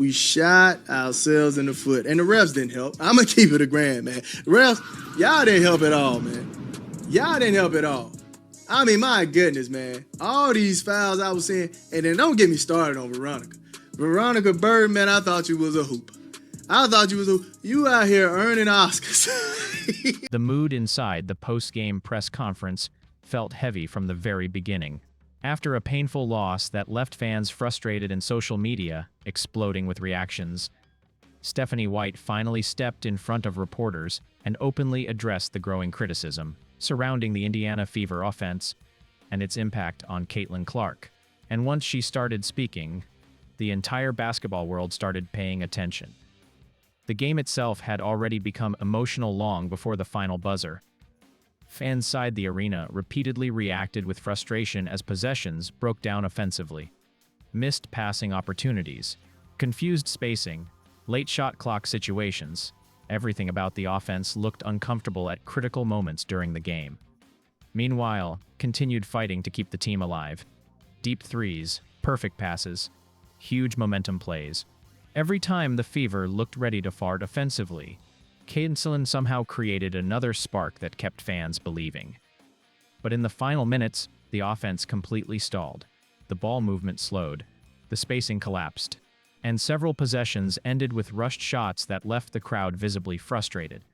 We shot ourselves in the foot, and the refs didn't help. I'm gonna keep it a grand, man. Refs, y'all didn't help at all, man. Y'all didn't help at all. I mean, my goodness, man. All these fouls I was seeing, and then don't get me started on Veronica. Veronica Bird, man, I thought you was a hooper. I thought you was you out here earning Oscars. The mood inside the post-game press conference felt heavy from the very beginning. After a painful loss that left fans frustrated and social media exploding with reactions, Stephanie White finally stepped in front of reporters and openly addressed the growing criticism surrounding the Indiana Fever offense and its impact on Caitlin Clark. And once she started speaking, the entire basketball world started paying attention. The game itself had already become emotional long before the final buzzer. Fans inside the arena repeatedly reacted with frustration as possessions broke down offensively. Missed passing opportunities, confused spacing, late shot clock situations, everything about the offense looked uncomfortable at critical moments during the game. Meanwhile, continued fighting to keep the team alive. Deep threes, perfect passes, huge momentum plays. Every time the Fever looked ready to fart offensively, Caitlin somehow created another spark that kept fans believing. But in the final minutes, the offense completely stalled. The ball movement slowed, the spacing collapsed, and several possessions ended with rushed shots that left the crowd visibly frustrated.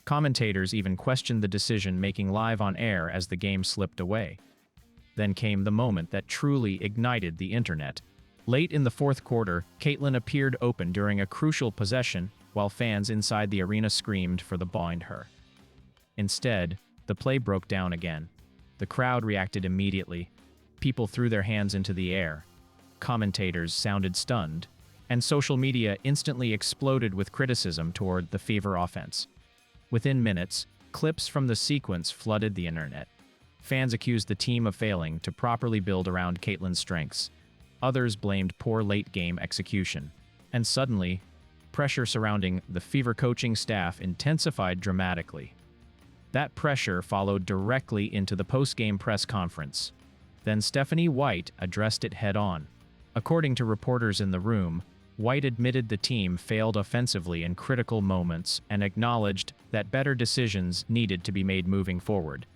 Commentators even questioned the decision-making live on air as the game slipped away. Then came the moment that truly ignited the internet. Late in the fourth quarter, Caitlin appeared open during a crucial possession, while fans inside the arena screamed for the ball behind her. Instead, the play broke down again. The crowd reacted immediately. People threw their hands into the air. Commentators sounded stunned, and social media instantly exploded with criticism toward the Fever offense. Within minutes, clips from the sequence flooded the internet. Fans accused the team of failing to properly build around Caitlin's strengths. Others blamed poor late-game execution. And suddenly, pressure surrounding the Fever coaching staff intensified dramatically. That pressure followed directly into the post-game press conference. Then Stephanie White addressed it head-on. According to reporters in the room, White admitted the team failed offensively in critical moments and acknowledged that better decisions needed to be made moving forward.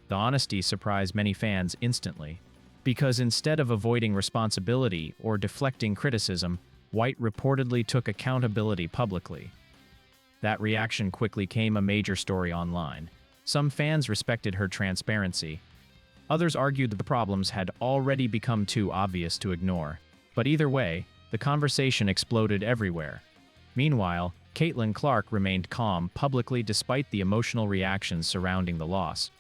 The honesty surprised many fans instantly, because instead of avoiding responsibility or deflecting criticism, White reportedly took accountability publicly. That reaction quickly became a major story online. Some fans respected her transparency. Others argued that the problems had already become too obvious to ignore. But either way, the conversation exploded everywhere. Meanwhile, Caitlin Clark remained calm publicly despite the emotional reactions surrounding the loss.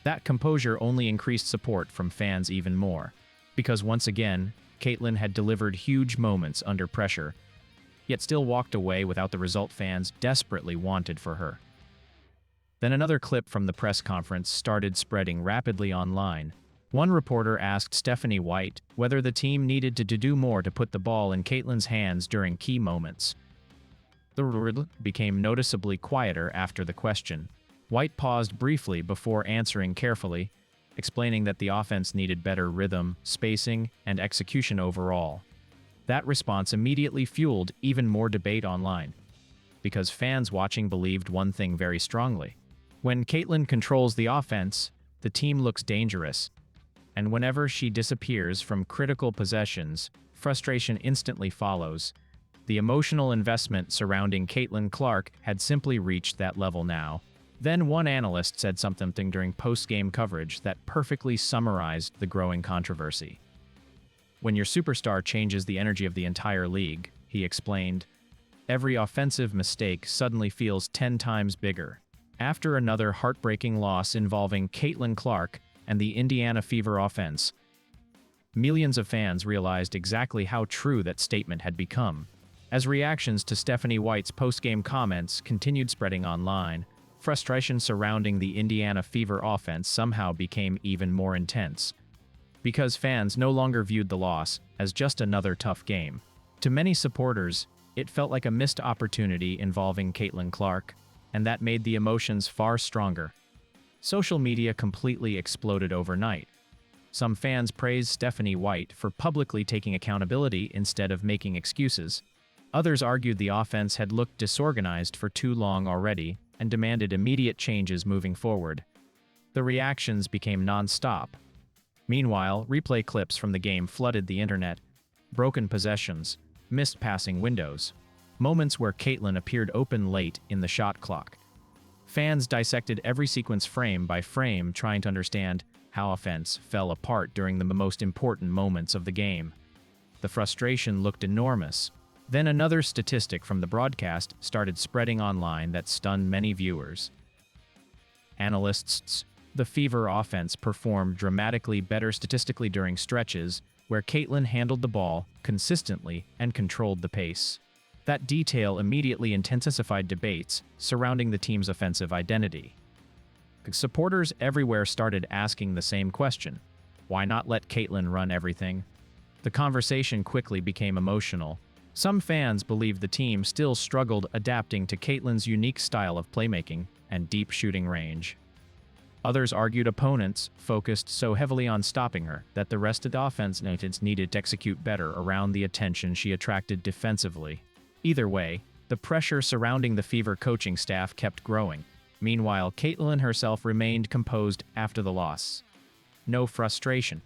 That composure only increased support from fans even more, because once again, Caitlin had delivered huge moments under pressure, yet still walked away without the result fans desperately wanted for her. Then another clip from the press conference started spreading rapidly online. One reporter asked Stephanie White whether the team needed to do more to put the ball in Caitlin's hands during key moments. The room became noticeably quieter after the question. White paused briefly before answering carefully, explaining that the offense needed better rhythm, spacing, and execution overall. That response immediately fueled even more debate online, because fans watching believed one thing very strongly. When Caitlin controls the offense, the team looks dangerous, and whenever she disappears from critical possessions, frustration instantly follows. The emotional investment surrounding Caitlin Clark had simply reached that level now. Then one analyst said something during post-game coverage that perfectly summarized the growing controversy. When your superstar changes the energy of the entire league, he explained, every offensive mistake suddenly feels 10 times bigger. After another heartbreaking loss involving Caitlin Clark and the Indiana Fever offense, millions of fans realized exactly how true that statement had become. As reactions to Stephanie White's post-game comments continued spreading online, frustration surrounding the Indiana Fever offense somehow became even more intense, because fans no longer viewed the loss as just another tough game. To many supporters, it felt like a missed opportunity involving Caitlin Clark, and that made the emotions far stronger. Social media completely exploded overnight. Some fans praised Stephanie White for publicly taking accountability instead of making excuses. Others argued the offense had looked disorganized for too long already and demanded immediate changes moving forward. The reactions became non-stop. Meanwhile, replay clips from the game flooded the internet. Broken possessions, missed passing windows, moments where Caitlin appeared open late in the shot clock. Fans dissected every sequence frame by frame, trying to understand how offense fell apart during the most important moments of the game. The frustration looked enormous. Then another statistic from the broadcast started spreading online that stunned many viewers. Analysts, the Fever offense performed dramatically better statistically during stretches where Caitlin handled the ball consistently and controlled the pace. That detail immediately intensified debates surrounding the team's offensive identity. Supporters everywhere started asking the same question: why not let Caitlin run everything? The conversation quickly became emotional. Some fans believed the team still struggled adapting to Caitlin's unique style of playmaking and deep shooting range. Others argued opponents focused so heavily on stopping her that the rest of the offense needed to execute better around the attention she attracted defensively. Either way, the pressure surrounding the Fever coaching staff kept growing. Meanwhile, Caitlin herself remained composed after the loss. No frustration,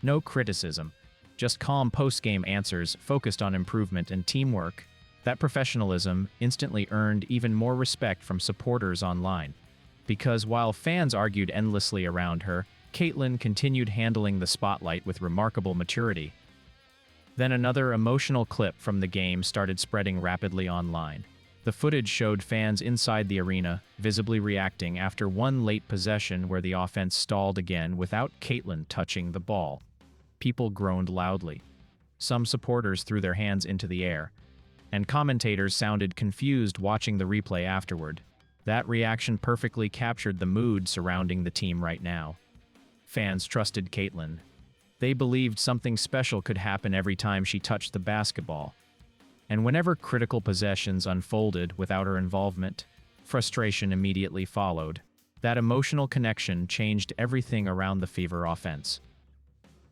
no criticism, just calm post-game answers focused on improvement and teamwork. That professionalism instantly earned even more respect from supporters online. Because while fans argued endlessly around her, Caitlin continued handling the spotlight with remarkable maturity. Then another emotional clip from the game started spreading rapidly online. The footage showed fans inside the arena visibly reacting after one late possession where the offense stalled again without Caitlin touching the ball. People groaned loudly. Some supporters threw their hands into the air, and commentators sounded confused watching the replay afterward. That reaction perfectly captured the mood surrounding the team right now. Fans trusted Caitlin. They believed something special could happen every time she touched the basketball. And whenever critical possessions unfolded without her involvement, frustration immediately followed. That emotional connection changed everything around the Fever offense.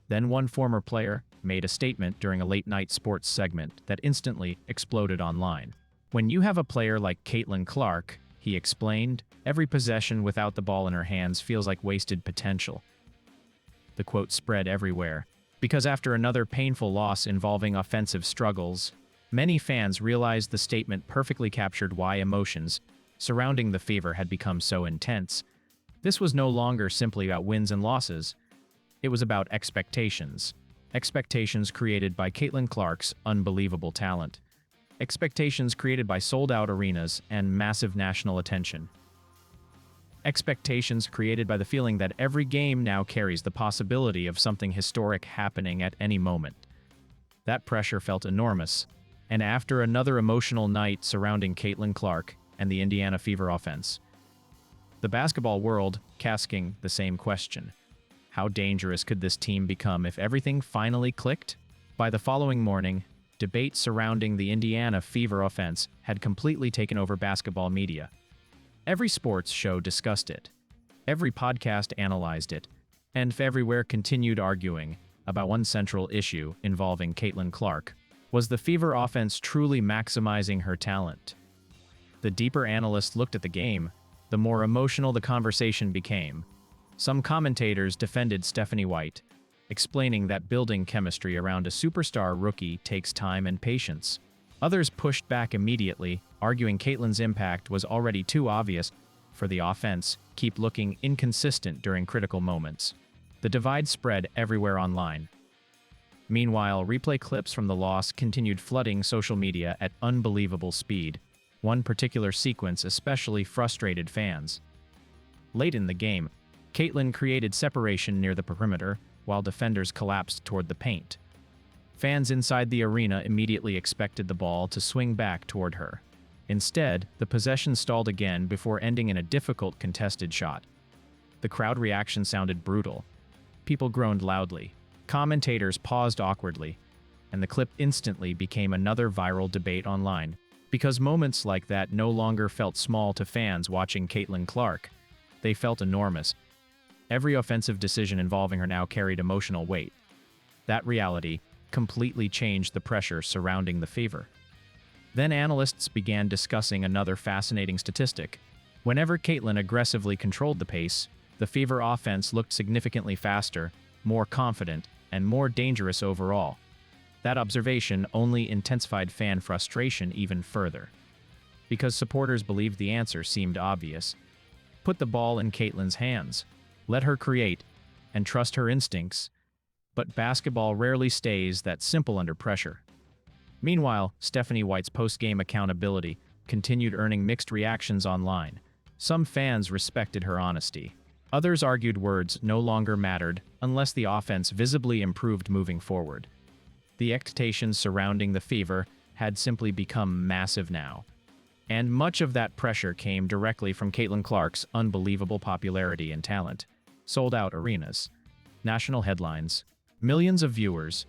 Then one former player made a statement during a late-night sports segment that instantly exploded online. "When you have a player like Caitlin Clark," he explained, "every possession without the ball in her hands feels like wasted potential." The quote spread everywhere, because after another painful loss involving offensive struggles, many fans realized the statement perfectly captured why emotions surrounding the Fever had become so intense. This was no longer simply about wins and losses. It was about expectations. Expectations created by Caitlin Clark's unbelievable talent. Expectations created by sold-out arenas and massive national attention. Expectations created by the feeling that every game now carries the possibility of something historic happening at any moment. That pressure felt enormous. And after another emotional night surrounding Caitlin Clark and the Indiana Fever offense, the basketball world asking the same question: how dangerous could this team become if everything finally clicked? By the following morning, debate surrounding the Indiana Fever offense had completely taken over basketball media. Every sports show discussed it. Every podcast analyzed it. And everywhere continued arguing about one central issue involving Caitlin Clark. Was the Fever offense truly maximizing her talent? The deeper analysts looked at the game, the more emotional the conversation became. Some commentators defended Stephanie White, explaining that building chemistry around a superstar rookie takes time and patience. Others pushed back immediately, arguing Caitlin's impact was already too obvious for the offense keep looking inconsistent during critical moments. The divide spread everywhere online. Meanwhile, replay clips from the loss continued flooding social media at unbelievable speed. One particular sequence especially frustrated fans. Late in the game, Caitlin created separation near the perimeter while defenders collapsed toward the paint. Fans inside the arena immediately expected the ball to swing back toward her. Instead, the possession stalled again before ending in a difficult contested shot. The crowd reaction sounded brutal. People groaned loudly. Commentators paused awkwardly, and the clip instantly became another viral debate online. Because moments like that no longer felt small to fans watching Caitlin Clark. They felt enormous. Every offensive decision involving her now carried emotional weight. That reality completely changed the pressure surrounding the Fever. Then analysts began discussing another fascinating statistic. Whenever Caitlin aggressively controlled the pace, the Fever offense looked significantly faster, more confident, and more dangerous overall. That observation only intensified fan frustration even further. Because supporters believed the answer seemed obvious. Put the ball in Caitlin's hands. Let her create, and trust her instincts. But basketball rarely stays that simple under pressure. Meanwhile, Stephanie White's post-game accountability continued earning mixed reactions online. Some fans respected her honesty. Others argued words no longer mattered unless the offense visibly improved moving forward. The expectations surrounding the Fever had simply become massive now. And much of that pressure came directly from Caitlin Clark's unbelievable popularity and talent. Sold-out arenas, national headlines, millions of viewers.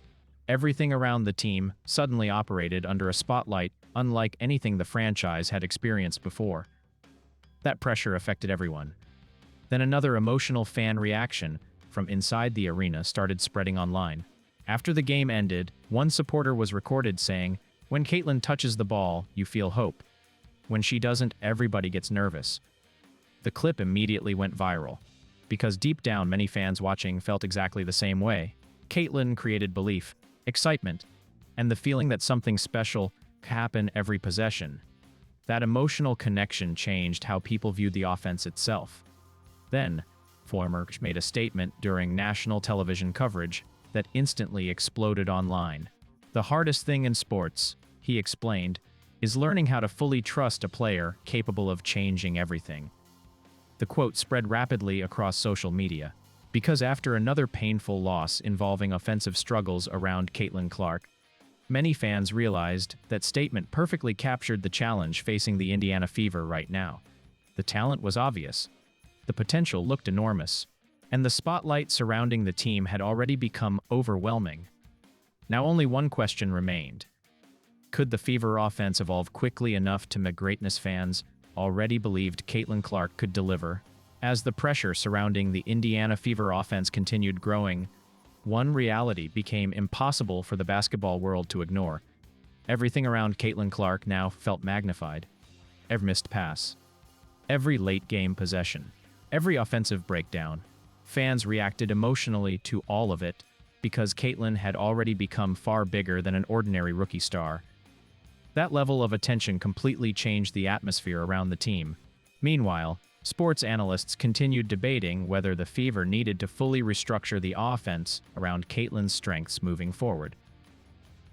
Everything around the team suddenly operated under a spotlight unlike anything the franchise had experienced before. That pressure affected everyone. Then another emotional fan reaction from inside the arena started spreading online. After the game ended, one supporter was recorded saying, "When Caitlin touches the ball, you feel hope. When she doesn't, everybody gets nervous." The clip immediately went viral, because deep down many fans watching felt exactly the same way. Caitlin created belief, excitement, and the feeling that something special could happen every possession. That emotional connection changed how people viewed the offense itself. Then, Former made a statement during national television coverage that instantly exploded online. "The hardest thing in sports," he explained, "is learning how to fully trust a player capable of changing everything." The quote spread rapidly across social media, because after another painful loss involving offensive struggles around Caitlin Clark, many fans realized that statement perfectly captured the challenge facing the Indiana Fever right now. The talent was obvious. The potential looked enormous. And the spotlight surrounding the team had already become overwhelming. Now only one question remained. Could the Fever offense evolve quickly enough to make greatness fans already believed Caitlin Clark could deliver? As the pressure surrounding the Indiana Fever offense continued growing, one reality became impossible for the basketball world to ignore. Everything around Caitlin Clark now felt magnified. Every missed pass, every late-game possession, every offensive breakdown. Fans reacted emotionally to all of it because Caitlin had already become far bigger than an ordinary rookie star. That level of attention completely changed the atmosphere around the team. Meanwhile, sports analysts continued debating whether the Fever needed to fully restructure the offense around Caitlin's strengths moving forward.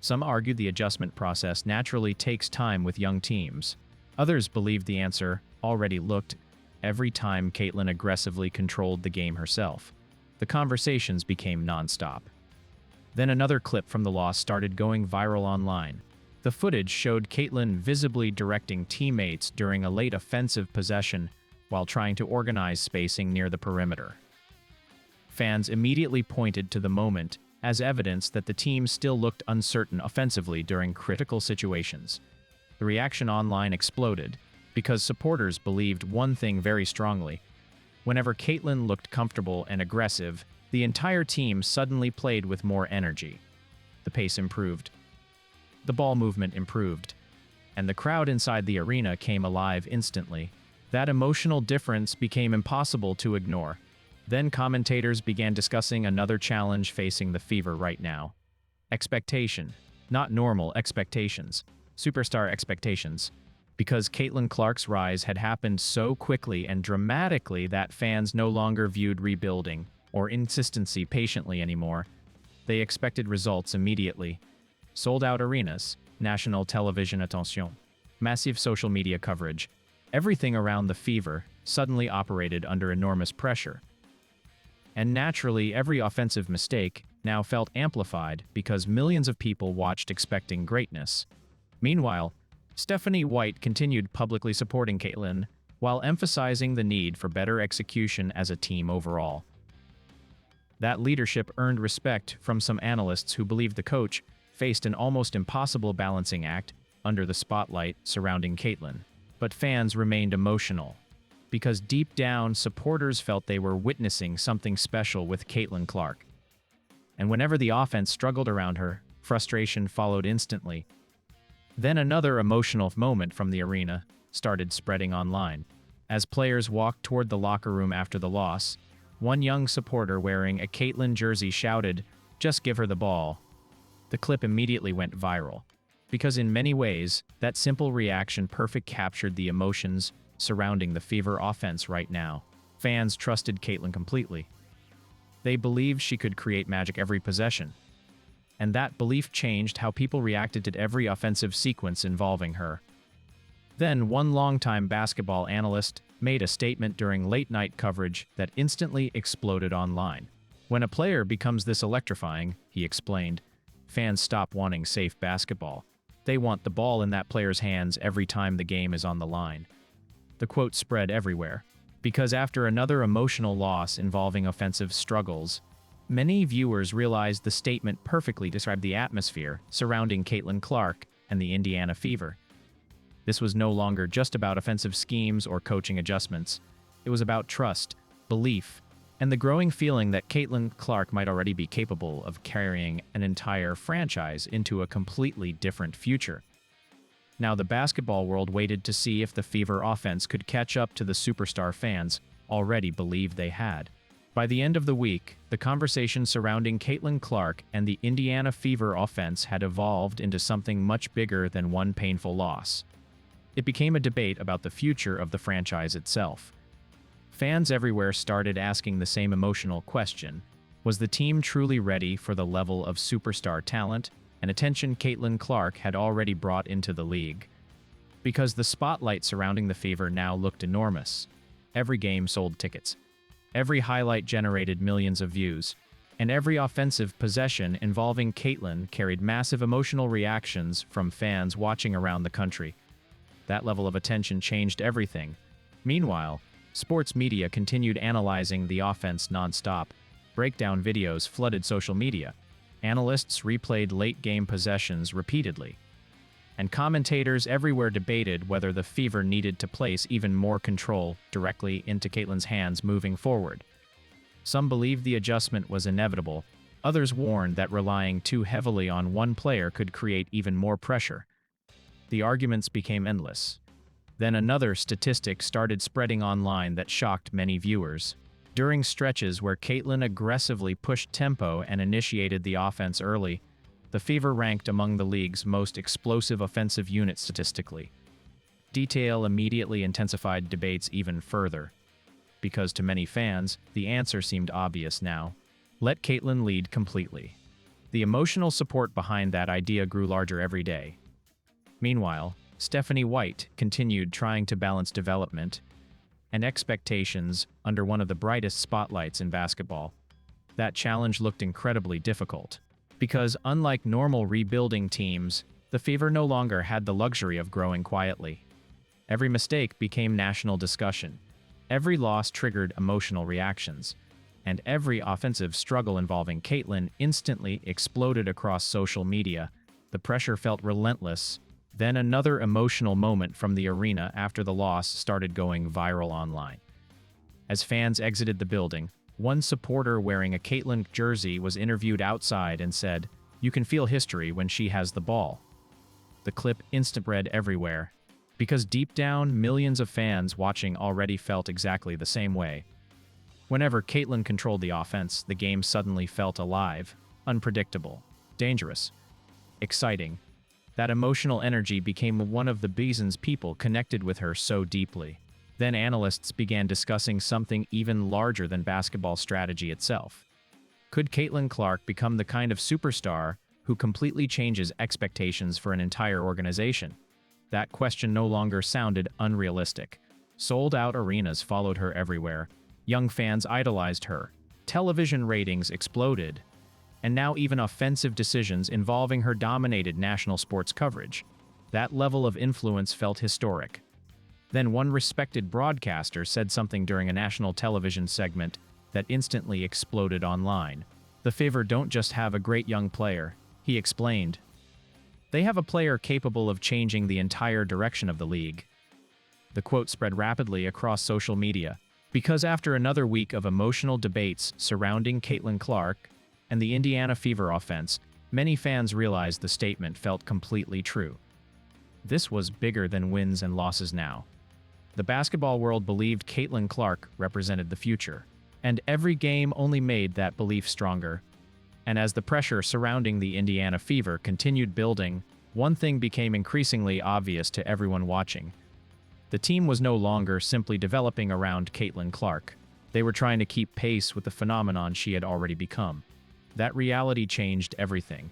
Some argued the adjustment process naturally takes time with young teams. Others believed the answer already looked every time Caitlin aggressively controlled the game herself. The conversations became nonstop. Then another clip from the loss started going viral online. The footage showed Caitlin visibly directing teammates during a late offensive possession while trying to organize spacing near the perimeter. Fans immediately pointed to the moment as evidence that the team still looked uncertain offensively during critical situations. The reaction online exploded because supporters believed one thing very strongly. Whenever Caitlin looked comfortable and aggressive, the entire team suddenly played with more energy. The pace improved. The ball movement improved. And the crowd inside the arena came alive instantly. That emotional difference became impossible to ignore. Then commentators began discussing another challenge facing the Fever right now. Expectation. Not normal expectations. Superstar expectations. Because Caitlin Clark's rise had happened so quickly and dramatically that fans no longer viewed rebuilding or inconsistency patiently anymore. They expected results immediately. Sold-out arenas, national television attention, massive social media coverage. Everything around the Fever suddenly operated under enormous pressure. And naturally, every offensive mistake now felt amplified because millions of people watched expecting greatness. Meanwhile, Stephanie White continued publicly supporting Caitlin, while emphasizing the need for better execution as a team overall. That leadership earned respect from some analysts who believed the coach faced an almost impossible balancing act under the spotlight surrounding Caitlin. But fans remained emotional. because deep down, supporters felt they were witnessing something special with Caitlin Clark. And whenever the offense struggled around her, frustration followed instantly. Then another emotional moment from the arena started spreading online. As players walked toward the locker room after the loss, one young supporter wearing a Caitlin jersey shouted, "Just give her the ball." The clip immediately went viral, because in many ways, that simple reaction perfectly captured the emotions surrounding the Fever offense right now. Fans trusted Caitlin completely. They believed she could create magic every possession. And that belief changed how people reacted to every offensive sequence involving her. Then, one longtime basketball analyst made a statement during late-night coverage that instantly exploded online. When a player becomes this electrifying, he explained, fans stop wanting safe basketball. They want the ball in that player's hands every time the game is on the line. The quote spread everywhere, because after another emotional loss involving offensive struggles, many viewers realized the statement perfectly described the atmosphere surrounding Caitlin Clark and the Indiana Fever. This was no longer just about offensive schemes or coaching adjustments. It was about trust, belief, and the growing feeling that Caitlin Clark might already be capable of carrying an entire franchise into a completely different future. Now the basketball world waited to see if the Fever offense could catch up to the superstar fans already believed they had. By the end of the week, the conversation surrounding Caitlin Clark and the Indiana Fever offense had evolved into something much bigger than one painful loss. It became a debate about the future of the franchise itself. Fans everywhere started asking the same emotional question: was the team truly ready for the level of superstar talent and attention Caitlin Clark had already brought into the league? Because the spotlight surrounding the Fever now looked enormous. Every game sold tickets. Every highlight generated millions of views. And every offensive possession involving Caitlin carried massive emotional reactions from fans watching around the country. That level of attention changed everything. Meanwhile, sports media continued analyzing the offense nonstop. Breakdown videos flooded social media. Analysts replayed late-game possessions repeatedly. And commentators everywhere debated whether the Fever needed to place even more control directly into Caitlin's hands moving forward. Some believed the adjustment was inevitable. Others warned that relying too heavily on one player could create even more pressure. The arguments became endless. Then another statistic started spreading online that shocked many viewers. During stretches where Caitlin aggressively pushed tempo and initiated the offense early, the Fever ranked among the league's most explosive offensive units statistically. Detail immediately intensified debates even further, because to many fans, the answer seemed obvious now. Let Caitlin lead completely. The emotional support behind that idea grew larger every day. Meanwhile, Stephanie White continued trying to balance development and expectations under one of the brightest spotlights in basketball. That challenge looked incredibly difficult, because unlike normal rebuilding teams, the Fever no longer had the luxury of growing quietly. Every mistake became national discussion. Every loss triggered emotional reactions, and every offensive struggle involving Caitlin instantly exploded across social media. The pressure felt relentless. Then another emotional moment from the arena after the loss started going viral online. As fans exited the building, one supporter wearing a Caitlin jersey was interviewed outside and said, "You can feel history when she has the ball." The clip instant spread everywhere, because deep down, millions of fans watching already felt exactly the same way. Whenever Caitlin controlled the offense, the game suddenly felt alive, unpredictable, dangerous, exciting. That emotional energy became one of the reasons people connected with her so deeply. Then analysts began discussing something even larger than basketball strategy itself. Could Caitlin Clark become the kind of superstar who completely changes expectations for an entire organization? That question no longer sounded unrealistic. Sold-out arenas followed her everywhere. Young fans idolized her. Television ratings exploded. And now even offensive decisions involving her dominated national sports coverage. That level of influence felt historic. Then one respected broadcaster said something during a national television segment that instantly exploded online. The Fever don't just have a great young player, he explained. They have a player capable of changing the entire direction of the league. The quote spread rapidly across social media, because after another week of emotional debates surrounding Caitlin Clark and the Indiana Fever offense, many fans realized the statement felt completely true. This was bigger than wins and losses now. The basketball world believed Caitlin Clark represented the future, and every game only made that belief stronger. And as the pressure surrounding the Indiana Fever continued building, one thing became increasingly obvious to everyone watching. The team was no longer simply developing around Caitlin Clark. They were trying to keep pace with the phenomenon she had already become. That reality changed everything.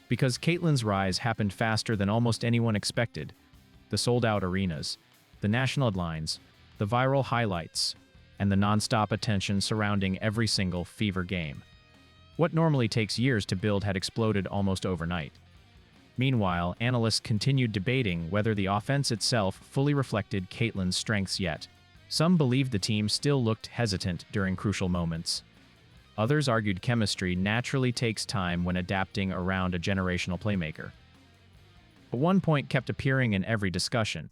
Because Caitlin's rise happened faster than almost anyone expected. The sold-out arenas, the national headlines, the viral highlights, and the non-stop attention surrounding every single Fever game. What normally takes years to build had exploded almost overnight. Meanwhile, analysts continued debating whether the offense itself fully reflected Caitlin's strengths yet. Some believed the team still looked hesitant during crucial moments. Others argued chemistry naturally takes time when adapting around a generational playmaker. But one point kept appearing in every discussion.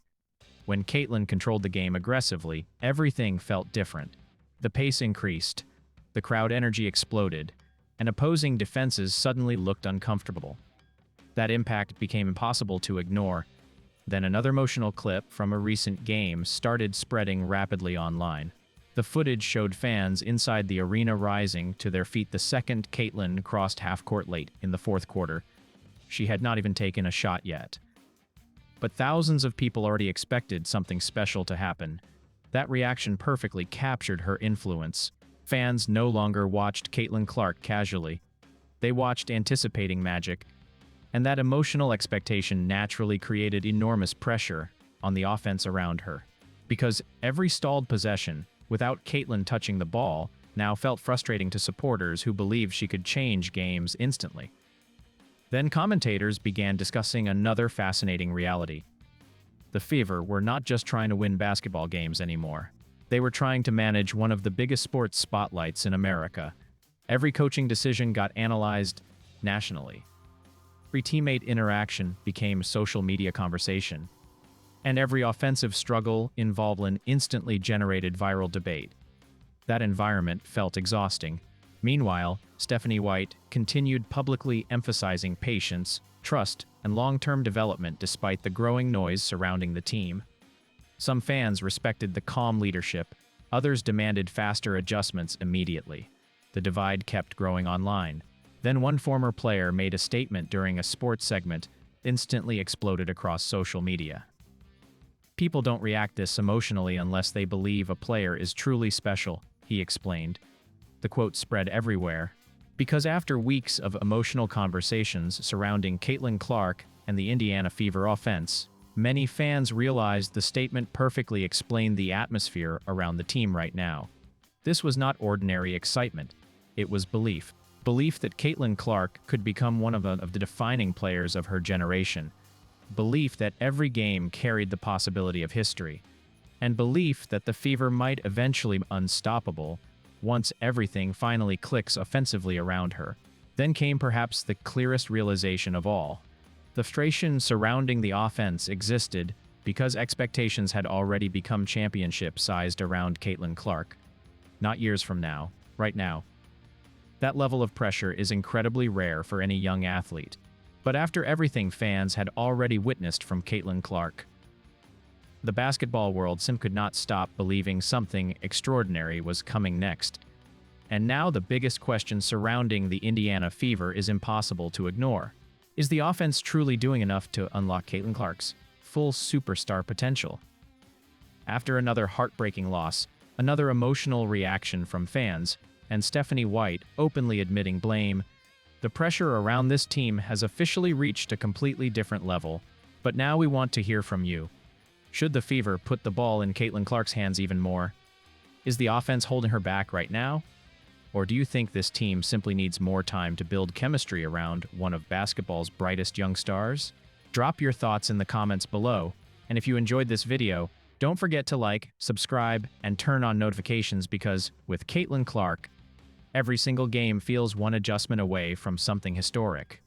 When Caitlin controlled the game aggressively, everything felt different. The pace increased, the crowd energy exploded, and opposing defenses suddenly looked uncomfortable. That impact became impossible to ignore. Then another emotional clip from a recent game started spreading rapidly online. The footage showed fans inside the arena rising to their feet the second Caitlin crossed half-court late in the fourth quarter. She had not even taken a shot yet. But thousands of people already expected something special to happen. That reaction perfectly captured her influence. Fans no longer watched Caitlin Clark casually. They watched anticipating magic. And that emotional expectation naturally created enormous pressure on the offense around her. Because every stalled possession, without Caitlin touching the ball, now felt frustrating to supporters who believed she could change games instantly. Then commentators began discussing another fascinating reality. The Fever were not just trying to win basketball games anymore. They were trying to manage one of the biggest sports spotlights in America. Every coaching decision got analyzed nationally. Every teammate interaction became social media conversation, and every offensive struggle involved an instantly generated viral debate. That environment felt exhausting. Meanwhile, Stephanie White continued publicly emphasizing patience, trust, and long-term development despite the growing noise surrounding the team. Some fans respected the calm leadership, others demanded faster adjustments immediately. The divide kept growing online. Then one former player made a statement during a sports segment, instantly exploded across social media. People don't react this emotionally unless they believe a player is truly special, he explained. The quote spread everywhere, because after weeks of emotional conversations surrounding Caitlin Clark and the Indiana Fever offense, many fans realized the statement perfectly explained the atmosphere around the team right now. This was not ordinary excitement, it was belief. Belief that Caitlin Clark could become one of the defining players of her generation. Belief that every game carried the possibility of history. And belief that the Fever might eventually be unstoppable once everything finally clicks offensively around her. Then came perhaps the clearest realization of all. The frustration surrounding the offense existed because expectations had already become championship-sized around Caitlin Clark. Not years from now, right now. That level of pressure is incredibly rare for any young athlete. But after everything fans had already witnessed from Caitlin Clark, the basketball world simply could not stop believing something extraordinary was coming next. And now the biggest question surrounding the Indiana Fever is impossible to ignore. Is the offense truly doing enough to unlock Caitlin Clark's full superstar potential? After another heartbreaking loss, another emotional reaction from fans, and Stephanie White openly admitting blame, the pressure around this team has officially reached a completely different level. But now we want to hear from you. Should the Fever put the ball in Caitlin Clark's hands even more? Is the offense holding her back right now? Or do you think this team simply needs more time to build chemistry around one of basketball's brightest young stars? Drop your thoughts in the comments below, and if you enjoyed this video, don't forget to like, subscribe, and turn on notifications because, with Caitlin Clark, every single game feels one adjustment away from something historic.